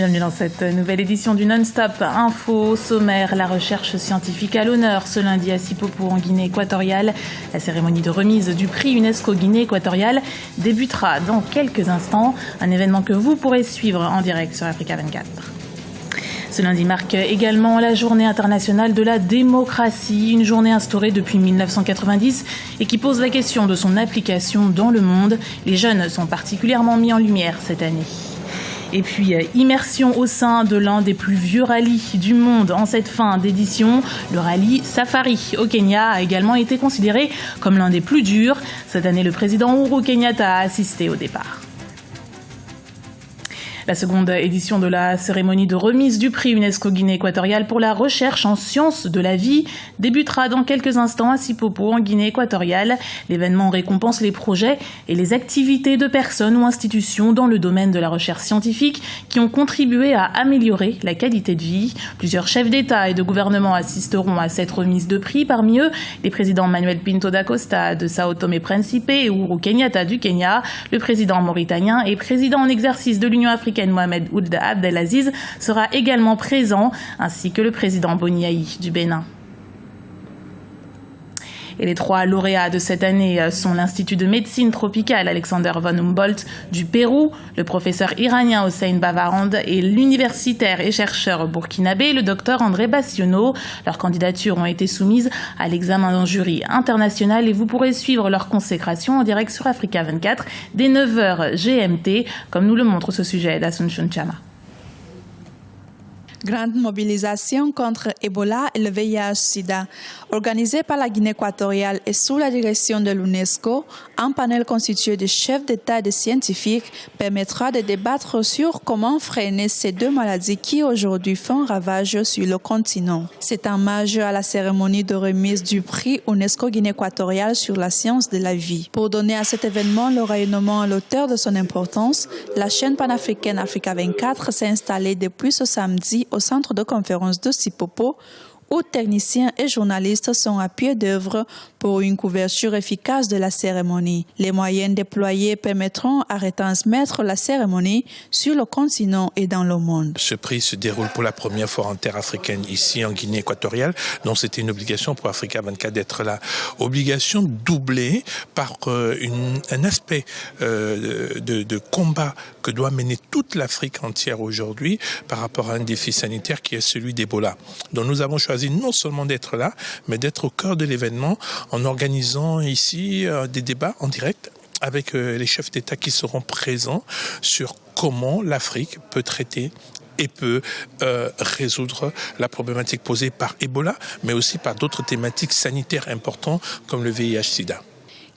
Bienvenue dans cette nouvelle édition du Non-Stop Info. Au sommaire, la recherche scientifique à l'honneur ce lundi à Sipopo en Guinée équatoriale. La cérémonie de remise du prix UNESCO Guinée équatoriale débutera dans quelques instants. Un événement que vous pourrez suivre en direct sur Africa 24. Ce lundi marque également la journée internationale de la démocratie, une journée instaurée depuis 1990 et qui pose la question de son application dans le monde. Les jeunes sont particulièrement mis en lumière cette année. Et puis, immersion au sein de l'un des plus vieux rallyes du monde en cette fin d'édition. Le rallye Safari au Kenya a également été considéré comme l'un des plus durs. Cette année, le président Uhuru Kenyatta a assisté au départ. La seconde édition de la cérémonie de remise du prix UNESCO Guinée équatoriale pour la recherche en sciences de la vie débutera dans quelques instants à Sipopo en Guinée équatoriale. L'événement récompense les projets et les activités de personnes ou institutions dans le domaine de la recherche scientifique qui ont contribué à améliorer la qualité de vie. Plusieurs chefs d'État et de gouvernement assisteront à cette remise de prix. Parmi eux, les présidents Manuel Pinto da Costa de Sao Tomé et Principe et Uhuru Kenyatta du Kenya, le président mauritanien et président en exercice de l'Union africaine Mohamed Ould Abdelaziz sera également présent, ainsi que le président Boni Aï du Bénin. Et les trois lauréats de cette année sont l'Institut de médecine tropicale Alexander von Humboldt du Pérou, le professeur iranien Hossein Bavarand et l'universitaire et chercheur burkinabé, le docteur André Bassiono. Leurs candidatures ont été soumises à l'examen d'un jury international et vous pourrez suivre leur consécration en direct sur Africa 24 dès 9h GMT, comme nous le montre ce sujet d'Asunshun Chama. Grande mobilisation contre Ebola et le VIH-Sida. Organisée par la Guinée équatoriale et sous la direction de l'UNESCO, un panel constitué de chefs d'État et de scientifiques permettra de débattre sur comment freiner ces deux maladies qui aujourd'hui font ravage sur le continent. C'est un hommage à la cérémonie de remise du prix UNESCO Guinée équatoriale sur la science de la vie. Pour donner à cet événement le rayonnement à l'auteur de son importance, la chaîne panafricaine Africa 24 s'est installée depuis ce samedi au centre de conférence de Sipopo, où techniciens et journalistes sont à pied d'œuvre pour une couverture efficace de la cérémonie. Les moyens déployés permettront à retransmettre la cérémonie sur le continent et dans le monde. Ce prix se déroule pour la première fois en terre africaine, ici en Guinée équatoriale, donc c'était une obligation pour Africa 24 d'être là. Obligation doublée par un aspect de combat que doit mener toute l'Afrique entière aujourd'hui par rapport à un défi sanitaire qui est celui d'Ebola. Donc nous avons choisi non seulement d'être là, mais d'être au cœur de l'événement en organisant ici des débats en direct avec les chefs d'État qui seront présents sur comment l'Afrique peut traiter et peut résoudre la problématique posée par Ebola, mais aussi par d'autres thématiques sanitaires importantes comme le VIH-Sida.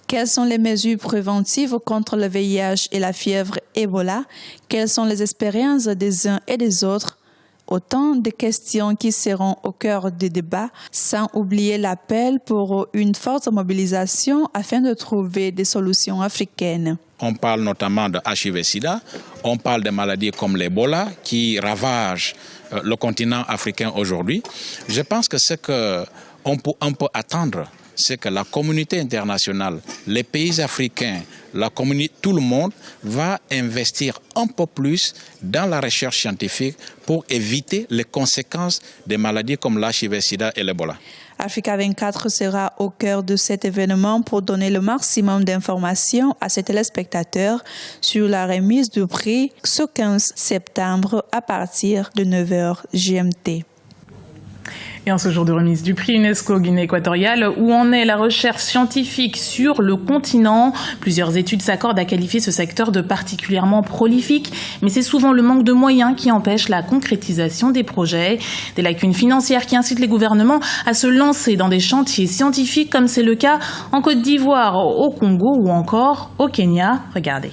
Quelles sont les mesures préventives contre le VIH et la fièvre Ebola? Quelles sont les expériences des uns et des autres? Autant de questions qui seront au cœur du débat, sans oublier l'appel pour une forte mobilisation afin de trouver des solutions africaines. On parle notamment de HIV-Sida, on parle de maladies comme l'Ebola qui ravagent le continent africain aujourd'hui. Je pense que ce qu'on peut attendre, c'est que la communauté internationale, les pays africains, tout le monde va investir un peu plus dans la recherche scientifique pour éviter les conséquences des maladies comme l'HIV-Sida et l'Ebola. Africa 24 sera au cœur de cet événement pour donner le maximum d'informations à ses téléspectateurs sur la remise du prix ce 15 septembre à partir de 9h GMT. Et en ce jour de remise du prix UNESCO Guinée équatoriale, où en est la recherche scientifique sur le continent? Plusieurs études s'accordent à qualifier ce secteur de particulièrement prolifique, mais c'est souvent le manque de moyens qui empêche la concrétisation des projets. Des lacunes financières qui incitent les gouvernements à se lancer dans des chantiers scientifiques, comme c'est le cas en Côte d'Ivoire, au Congo ou encore au Kenya. Regardez.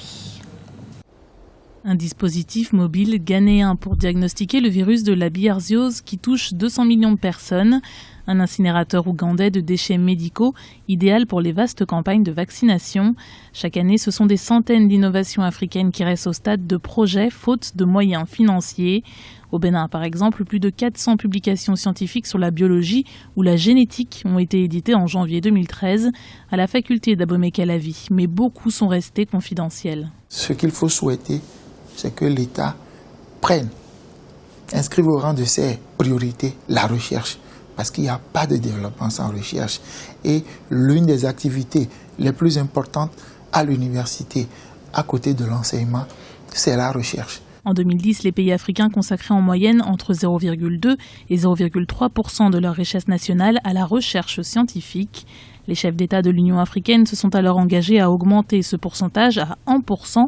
Un dispositif mobile ghanéen pour diagnostiquer le virus de la bilharziose qui touche 200 millions de personnes. Un incinérateur ougandais de déchets médicaux, idéal pour les vastes campagnes de vaccination. Chaque année, ce sont des centaines d'innovations africaines qui restent au stade de projet, faute de moyens financiers. Au Bénin, par exemple, plus de 400 publications scientifiques sur la biologie ou la génétique ont été éditées en janvier 2013 à la faculté d'Abomey-Calavi, mais beaucoup sont restés confidentiels. Ce qu'il faut souhaiter, c'est que l'État prenne inscrivent au rang de ses priorités la recherche, parce qu'il n'y a pas de développement sans recherche. Et l'une des activités les plus importantes à l'université, à côté de l'enseignement, c'est la recherche. En 2010, les pays africains consacraient en moyenne entre 0,2 et 0,3% de leur richesse nationale à la recherche scientifique. Les chefs d'État de l'Union africaine se sont alors engagés à augmenter ce pourcentage à 1%.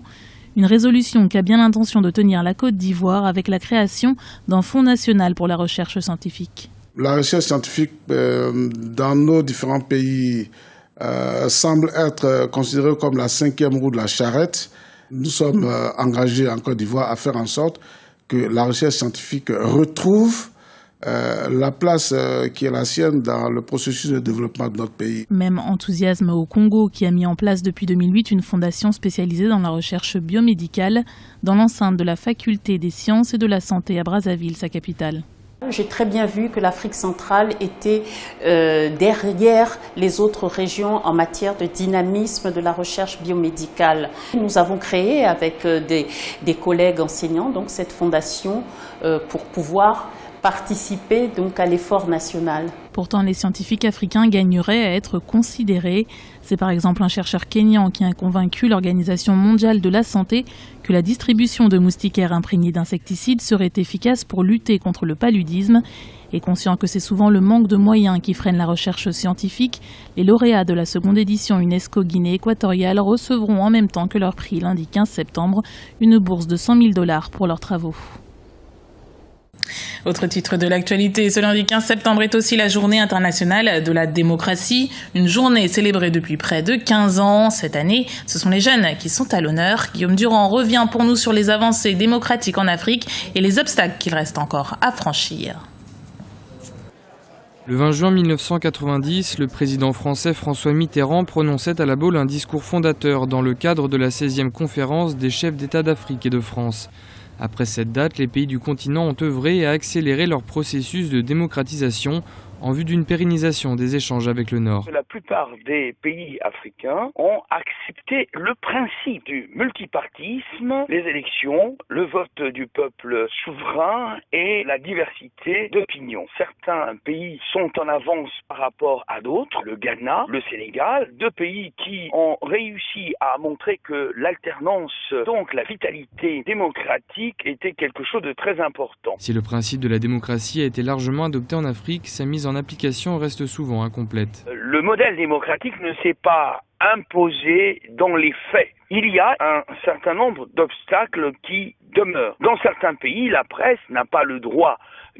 Une résolution qui a bien l'intention de tenir la Côte d'Ivoire avec la création d'un fonds national pour la recherche scientifique. La recherche scientifique dans nos différents pays semble être considérée comme la 5e roue de la charrette. Nous sommes engagés en Côte d'Ivoire à faire en sorte que la recherche scientifique retrouve la place qui est la sienne dans le processus de développement de notre pays. Même enthousiasme au Congo, qui a mis en place depuis 2008 une fondation spécialisée dans la recherche biomédicale dans l'enceinte de la faculté des sciences et de la santé à Brazzaville, sa capitale. J'ai très bien vu que l'Afrique centrale était derrière les autres régions en matière de dynamisme de la recherche biomédicale. Nous avons créé avec des collègues enseignants donc cette fondation pour pouvoir participer donc à l'effort national. Pourtant, les scientifiques africains gagneraient à être considérés. C'est par exemple un chercheur kényan qui a convaincu l'Organisation mondiale de la santé que la distribution de moustiquaires imprégnés d'insecticides serait efficace pour lutter contre le paludisme. Et conscient que c'est souvent le manque de moyens qui freine la recherche scientifique, les lauréats de la seconde édition UNESCO Guinée équatoriale recevront en même temps que leur prix lundi 15 septembre une bourse de $100 000 pour leurs travaux. Autre titre de l'actualité, ce lundi 15 septembre est aussi la journée internationale de la démocratie, une journée célébrée depuis près de 15 ans. Cette année, ce sont les jeunes qui sont à l'honneur. Guillaume Durand revient pour nous sur les avancées démocratiques en Afrique et les obstacles qu'il reste encore à franchir. Le 20 juin 1990, le président français François Mitterrand prononçait à La Baule un discours fondateur dans le cadre de la 16e conférence des chefs d'État d'Afrique et de France. Après cette date, les pays du continent ont œuvré à accélérer leur processus de démocratisation en vue d'une pérennisation des échanges avec le Nord. La plupart des pays africains ont accepté le principe du multipartisme, les élections, le vote du peuple souverain et la diversité d'opinions. Certains pays sont en avance par rapport à d'autres, le Ghana, le Sénégal, deux pays qui ont réussi à montrer que l'alternance, donc la vitalité démocratique, était quelque chose de très important. Si le principe de la démocratie a été largement adopté en Afrique, sa mise en application reste souvent incomplète. Le modèle démocratique ne s'est pas imposé dans les faits. Il y a un certain nombre d'obstacles qui demeurent. Dans certains pays, la presse n'a pas le droit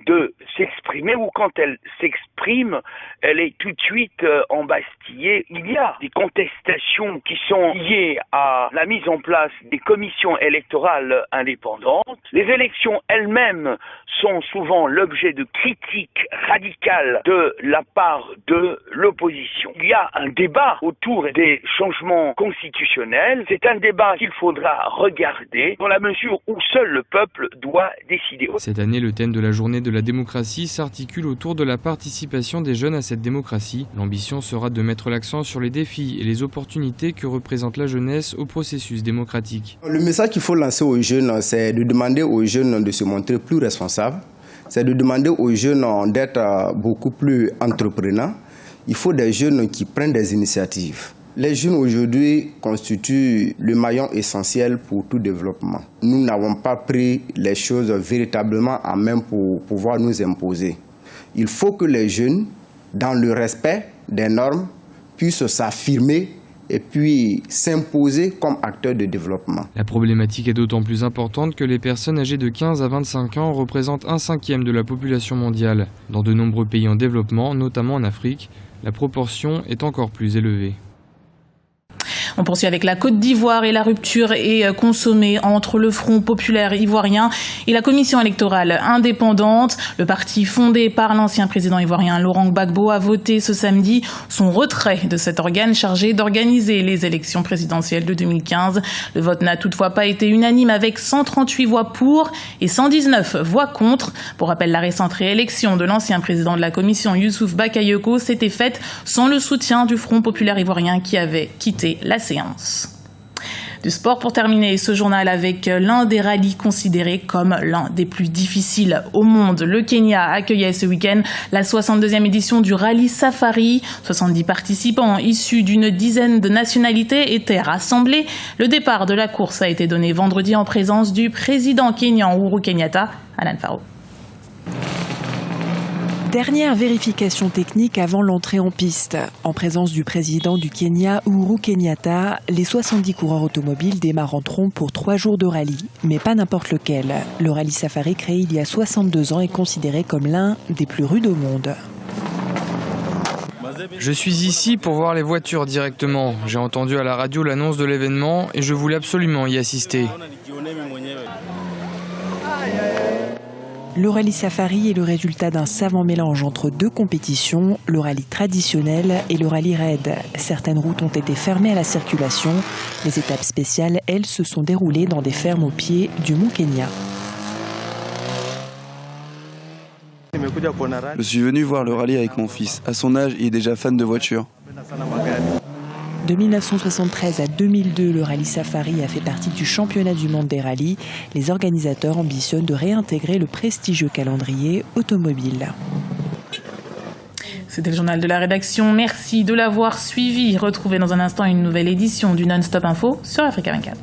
de s'exprimer ou quand elle s'exprime, elle est tout de suite embastillée. Il y a des contestations qui sont liées à la mise en place des commissions électorales indépendantes. Les élections elles-mêmes sont souvent l'objet de critiques radicales de la part de l'opposition. Il y a un débat autour des changements constitutionnels. C'est un débat qu'il faudra regarder dans la mesure où seul le peuple doit décider. Cette année, le thème de la journée de la démocratie s'articule autour de la participation des jeunes à cette démocratie. L'ambition sera de mettre l'accent sur les défis et les opportunités que représente la jeunesse au processus démocratique. Le message qu'il faut lancer aux jeunes, c'est de demander aux jeunes de se montrer plus responsables. C'est de demander aux jeunes d'être beaucoup plus entreprenants. Il faut des jeunes qui prennent des initiatives. Les jeunes aujourd'hui constituent le maillon essentiel pour tout développement. Nous n'avons pas pris les choses véritablement en main pour pouvoir nous imposer. Il faut que les jeunes, dans le respect des normes, puissent s'affirmer et puis s'imposer comme acteurs de développement. La problématique est d'autant plus importante que les personnes âgées de 15 à 25 ans représentent 1/5 de la population mondiale. Dans de nombreux pays en développement, notamment en Afrique, la proportion est encore plus élevée. On poursuit avec la Côte d'Ivoire et la rupture est consommée entre le Front populaire ivoirien et la commission électorale indépendante. Le parti fondé par l'ancien président ivoirien Laurent Gbagbo a voté ce samedi son retrait de cet organe chargé d'organiser les élections présidentielles de 2015. Le vote n'a toutefois pas été unanime avec 138 voix pour et 119 voix contre. Pour rappel, la récente réélection de l'ancien président de la commission Youssouf Bakayoko s'était faite sans le soutien du Front populaire ivoirien qui avait quitté la séance. Du sport pour terminer ce journal avec l'un des rallyes considérés comme l'un des plus difficiles au monde. Le Kenya accueillait ce week-end la 62e édition du rallye Safari. 70 participants issus d'une dizaine de nationalités étaient rassemblés. Le départ de la course a été donné vendredi en présence du président kényan Uhuru Kenyatta. Alan Faro. Dernière vérification technique avant l'entrée en piste. En présence du président du Kenya, Uhuru Kenyatta, les 70 coureurs automobiles démarreront pour 3 jours de rallye, mais pas n'importe lequel. Le rallye Safari, créé il y a 62 ans, est considéré comme l'un des plus rudes au monde. Je suis ici pour voir les voitures directement. J'ai entendu à la radio l'annonce de l'événement et je voulais absolument y assister. Le rallye Safari est le résultat d'un savant mélange entre 2 compétitions, le rallye traditionnel et le rallye raid. Certaines routes ont été fermées à la circulation. Les étapes spéciales, elles, se sont déroulées dans des fermes au pied du mont Kenya. Je suis venu voir le rallye avec mon fils. À son âge, il est déjà fan de voitures. De 1973 à 2002, le rallye Safari a fait partie du championnat du monde des rallyes. Les organisateurs ambitionnent de réintégrer le prestigieux calendrier automobile. C'était le journal de la rédaction. Merci de l'avoir suivi. Retrouvez dans un instant une nouvelle édition du Non-Stop Info sur Africa 24.